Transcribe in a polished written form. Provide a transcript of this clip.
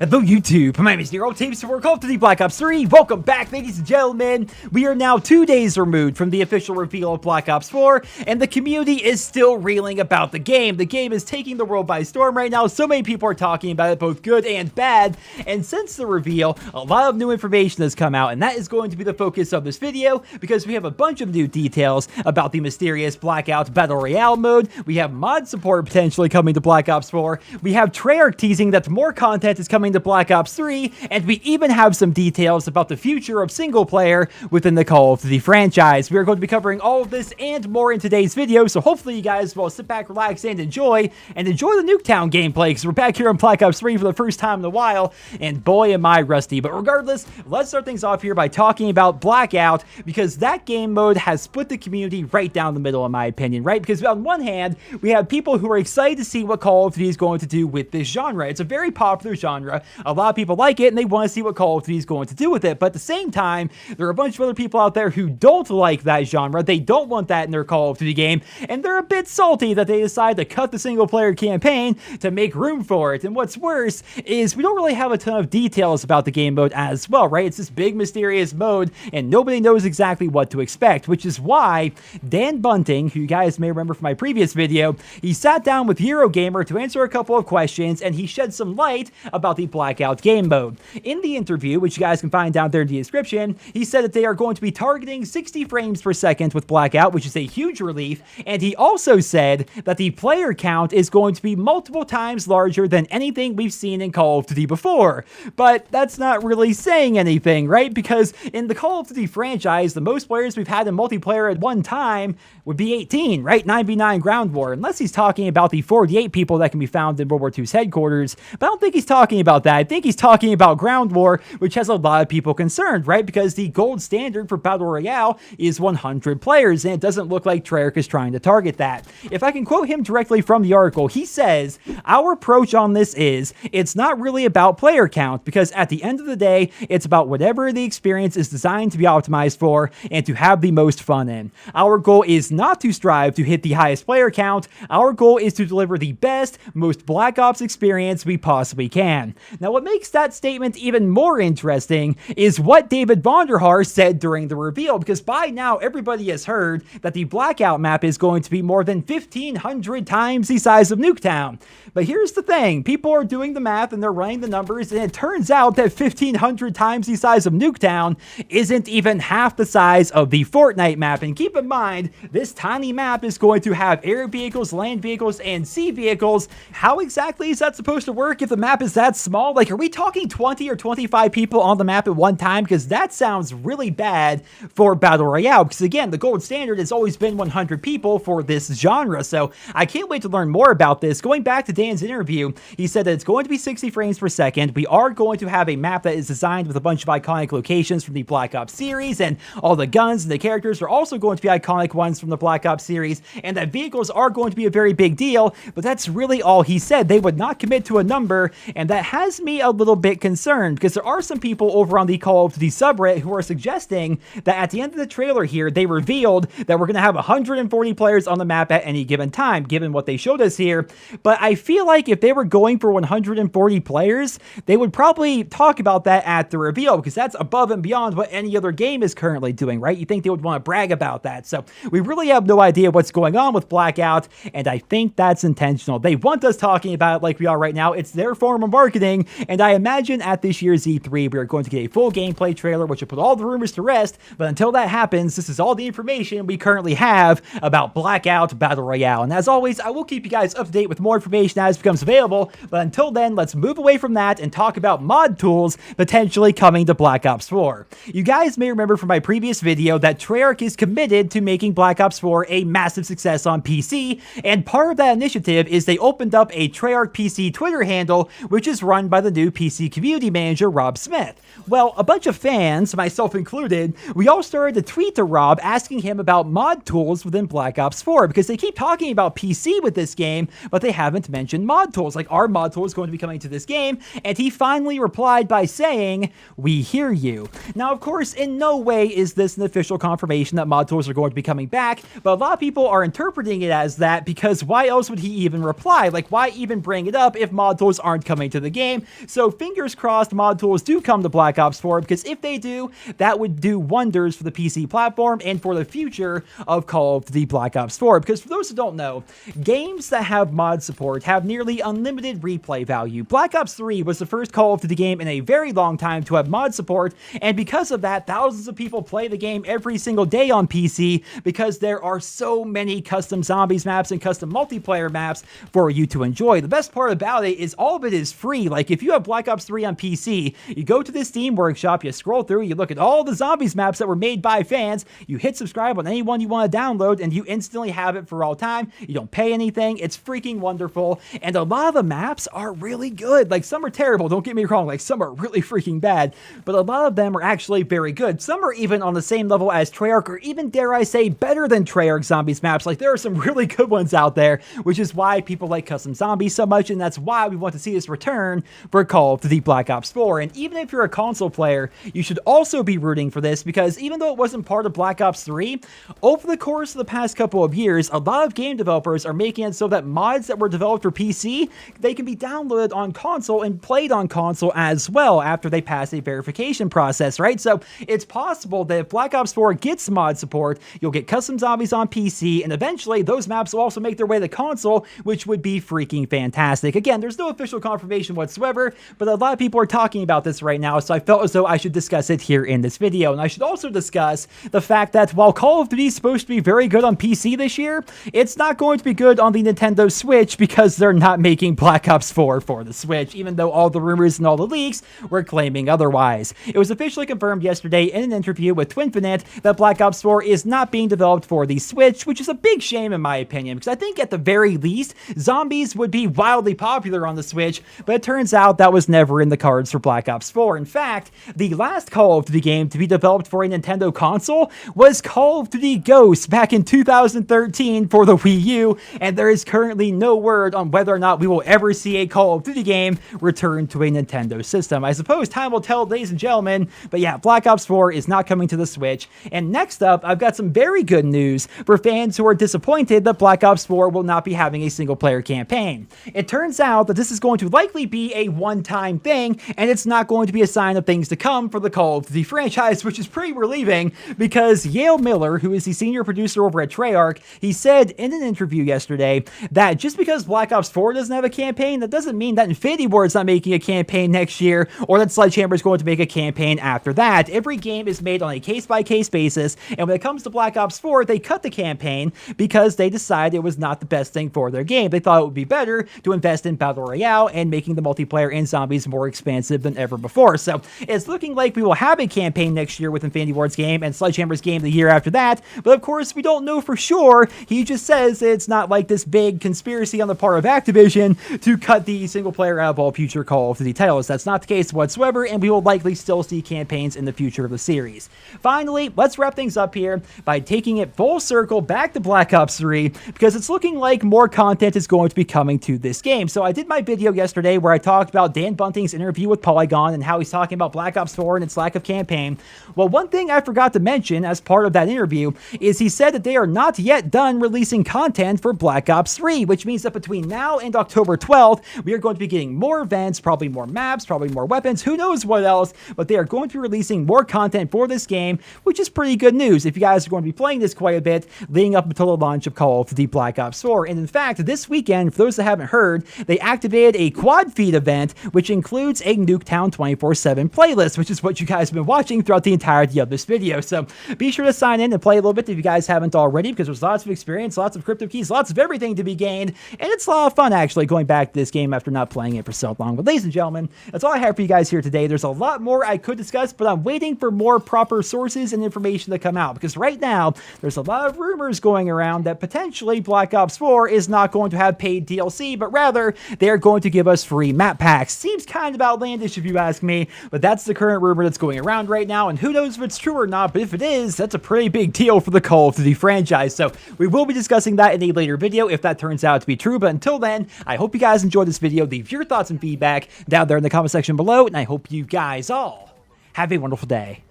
Hello YouTube, my name is Nero, teams for Call of Duty Black Ops 3. Welcome back, ladies and gentlemen. We are now 2 days removed from the official reveal of Black Ops 4, and the community is still reeling about the game. The game is taking the world by storm right now. So many people are talking about it, both good and bad. And since the reveal, a lot of new information has come out, and that is going to be the focus of this video, because we have a bunch of new details about the mysterious Blackout Battle Royale mode. We have mod support potentially coming to Black Ops 4. We have Treyarch teasing that more content is coming to Black Ops 3, and we even have some details about the future of single player within the Call of Duty franchise. We are going to be covering all of this and more in today's video, so hopefully you guys will sit back, relax, and enjoy the Nuketown gameplay, because we're back here in Black Ops 3 for the first time in a while, and boy am I rusty. But regardless, let's start things off here by talking about Blackout, because that game mode has split the community right down the middle, in my opinion, right? Because on one hand, we have people who are excited to see what Call of Duty is going to do with this genre. It's a very popular genre. A lot of people like it, and they want to see what Call of Duty is going to do with it. But at the same time, there are a bunch of other people out there who don't like that genre. They don't want that in their Call of Duty game, and they're a bit salty that they decide to cut the single-player campaign to make room for it. And what's worse is we don't really have a ton of details about the game mode as well, right? It's this big, mysterious mode, and nobody knows exactly what to expect, which is why Dan Bunting, who you guys may remember from my previous video, he sat down with Eurogamer to answer a couple of questions, and he shed some light about the Blackout game mode. In the interview, which you guys can find down there in the description, he said that they are going to be targeting 60 frames per second with Blackout, which is a huge relief, and he also said that the player count is going to be multiple times larger than anything we've seen in Call of Duty before. But that's not really saying anything, right? Because in the Call of Duty franchise, the most players we've had in multiplayer at one time would be 18, right? 9v9 ground war, unless he's talking about the 48 people that can be found in World War II's headquarters. But I don't think he's talking about that. I think he's talking about ground war, which has a lot of people concerned, right? Because the gold standard for Battle Royale is 100 players, and it doesn't look like Treyarch is trying to target that. If I can quote him directly from the article, he says, "Our approach on this is, it's not really about player count, because at the end of the day, it's about whatever the experience is designed to be optimized for and to have the most fun in. Our goal is not to strive to hit the highest player count. Our goal is to deliver the best, most Black Ops experience we possibly can." Now, what makes that statement even more interesting is what David Vonderhaar said during the reveal, because by now everybody has heard that the Blackout map is going to be more than 1,500 times the size of Nuketown. But here's the thing, people are doing the math and they're running the numbers, and it turns out that 1,500 times the size of Nuketown isn't even half the size of the Fortnite map. And keep in mind, this tiny map is going to have air vehicles, land vehicles, and sea vehicles. How exactly is that supposed to work if the map is that small? Like, are we talking 20 or 25 people on the map at one time? Because that sounds really bad for Battle Royale, because again, the gold standard has always been 100 people for this genre. So I can't wait to learn more about this. Going back to Dan's interview, he said that it's going to be 60 frames per second. We are going to have a map that is designed with a bunch of iconic locations from the Black Ops series, and all the guns and the characters are also going to be iconic ones from the Black Ops series, and that vehicles are going to be a very big deal. But that's really all he said. They would not commit to a number, and that has me a little bit concerned, because there are some people over on the Call of Duty subreddit who are suggesting that at the end of the trailer here, they revealed that we're going to have 140 players on the map at any given time, given what they showed us here. But I feel like if they were going for 140 players, they would probably talk about that at the reveal, because that's above and beyond what any other game is currently doing, right? You think they would want to brag about that. So we really have no idea what's going on with Blackout, and I think that's intentional. They want us talking about it like we are right now. It's their form of marketing, and I imagine at this year's E3, we are going to get a full gameplay trailer, which will put all the rumors to rest. But until that happens, this is all the information we currently have about Blackout Battle Royale. And as always, I will keep you guys up to date with more information as it becomes available. But until then, let's move away from that and talk about mod tools potentially coming to Black Ops 4. You guys may remember from my previous video that Treyarch is committed to making Black Ops 4 a massive success on PC, and part of that initiative is they opened up a Treyarch PC Twitter handle, which is run run by the new PC community manager, Rob Smith. Well, a bunch of fans, myself included, we all started to tweet to Rob asking him about mod tools within Black Ops 4 because they keep talking about PC with this game, but they haven't mentioned mod tools. Like, are mod tools going to be coming to this game? And he finally replied by saying, "We hear you." Now, of course, in no way is this an official confirmation that mod tools are going to be coming back, but a lot of people are interpreting it as that because why else would he even reply? Like, why even bring it up if mod tools aren't coming to the game? So fingers crossed mod tools do come to Black Ops 4, because if they do, that would do wonders for the PC platform and for the future of Call of Duty Black Ops 4. Because for those who don't know, games that have mod support have nearly unlimited replay value. Black Ops 3 was the first Call of Duty game in a very long time to have mod support, and because of that, thousands of people play the game every single day on PC because there are so many custom zombies maps and custom multiplayer maps for you to enjoy. The best part about it is all of it is free. Like, if you have Black Ops 3 on PC, you go to the Steam Workshop, you scroll through, you look at all the zombies maps that were made by fans, you hit subscribe on any one you want to download, and you instantly have it for all time. You don't pay anything. It's freaking wonderful, and a lot of the maps are really good. Like, some are terrible, don't get me wrong, like some are really freaking bad, but a lot of them are actually very good. Some are even on the same level as Treyarch, or even, dare I say, better than Treyarch zombies maps. Like, there are some really good ones out there, which is why people like custom zombies so much, and that's why we want to see this return for Call of Duty Black Ops 4. And even if you're a console player, you should also be rooting for this, because even though it wasn't part of Black Ops 3, over the course of the past couple of years, a lot of game developers are making it so that mods that were developed for PC, they can be downloaded on console and played on console as well after they pass a verification process, right? So it's possible that if Black Ops 4 gets mod support, you'll get custom zombies on PC, and eventually those maps will also make their way to console, which would be freaking fantastic. Again, there's no official confirmation whatsoever, but a lot of people are talking about this right now, so I felt as though I should discuss it here in this video. And I should also discuss the fact that while Call of Duty is supposed to be very good on PC this year, it's not going to be good on the Nintendo Switch because they're not making Black Ops 4 for the Switch, even though all the rumors and all the leaks were claiming otherwise. It was officially confirmed yesterday in an interview with Twinfinite that Black Ops 4 is not being developed for the Switch, which is a big shame in my opinion, because I think at the very least, zombies would be wildly popular on the Switch, but it turns out that was never in the cards for Black Ops 4. In fact, the last Call of Duty game to be developed for a Nintendo console was Call of Duty Ghosts back in 2013 for the Wii U, and there is currently no word on whether or not we will ever see a Call of Duty game return to a Nintendo system. I suppose time will tell, ladies and gentlemen, but yeah, Black Ops 4 is not coming to the Switch. And next up, I've got some very good news for fans who are disappointed that Black Ops 4 will not be having a single-player campaign. It turns out that this is going to likely be a one-time thing, and it's not going to be a sign of things to come for the Call of Duty franchise, which is pretty relieving, because Yale Miller, who is the senior producer over at Treyarch, he said in an interview yesterday that just because Black Ops 4 doesn't have a campaign, that doesn't mean that Infinity Ward's not making a campaign next year, or that Sledgehammer is going to make a campaign after that. Every game is made on a case-by-case basis, and when it comes to Black Ops 4, they cut the campaign because they decided it was not the best thing for their game. They thought it would be better to invest in Battle Royale and making the multiplayer and zombies more expansive than ever before. So it's looking like we will have a campaign next year with Infinity Ward's game and Sledgehammer's game the year after that, but of course we don't know for sure. He just says it's not like this big conspiracy on the part of Activision to cut the single player out of all future Call of Duty titles. That's not the case whatsoever, and we will likely still see campaigns in the future of the series. Finally, let's wrap things up here by taking it full circle back to Black Ops 3, because it's looking like more content is going to be coming to this game. So I did my video yesterday where I talked about Dan Bunting's interview with Polygon and how he's talking about Black Ops 4 and its lack of campaign. Well, one thing I forgot to mention as part of that interview is he said that they are not yet done releasing content for Black Ops 3, which means that between now and October 12th, we are going to be getting more events, probably more maps, probably more weapons, who knows what else, but they are going to be releasing more content for this game, which is pretty good news if you guys are going to be playing this quite a bit leading up until the launch of Call of Duty Black Ops 4. And in fact, this weekend, for those that haven't heard, they activated a quad feed event, which includes a Nuketown 24/7 playlist, which is what you guys have been watching throughout the entirety of this video. So be sure to sign in and play a little bit if you guys haven't already, because there's lots of experience, lots of crypto keys, lots of everything to be gained, and it's a lot of fun actually going back to this game after not playing it for so long. But ladies and gentlemen, that's all I have for you guys here today. There's a lot more I could discuss, but I'm waiting for more proper sources and information to come out, because right now there's a lot of rumors going around that potentially Black Ops 4 is not going to have paid DLC, but rather they're going to give us free map map packs. Seems kind of outlandish if you ask me, but that's the current rumor that's going around right now, and who knows if it's true or not, but if it is, that's a pretty big deal for the Call of Duty franchise. So we will be discussing that in a later video if that turns out to be true, but until then, I hope you guys enjoyed this video. Leave your thoughts and feedback down there in the comment section below, and I hope you guys all have a wonderful day.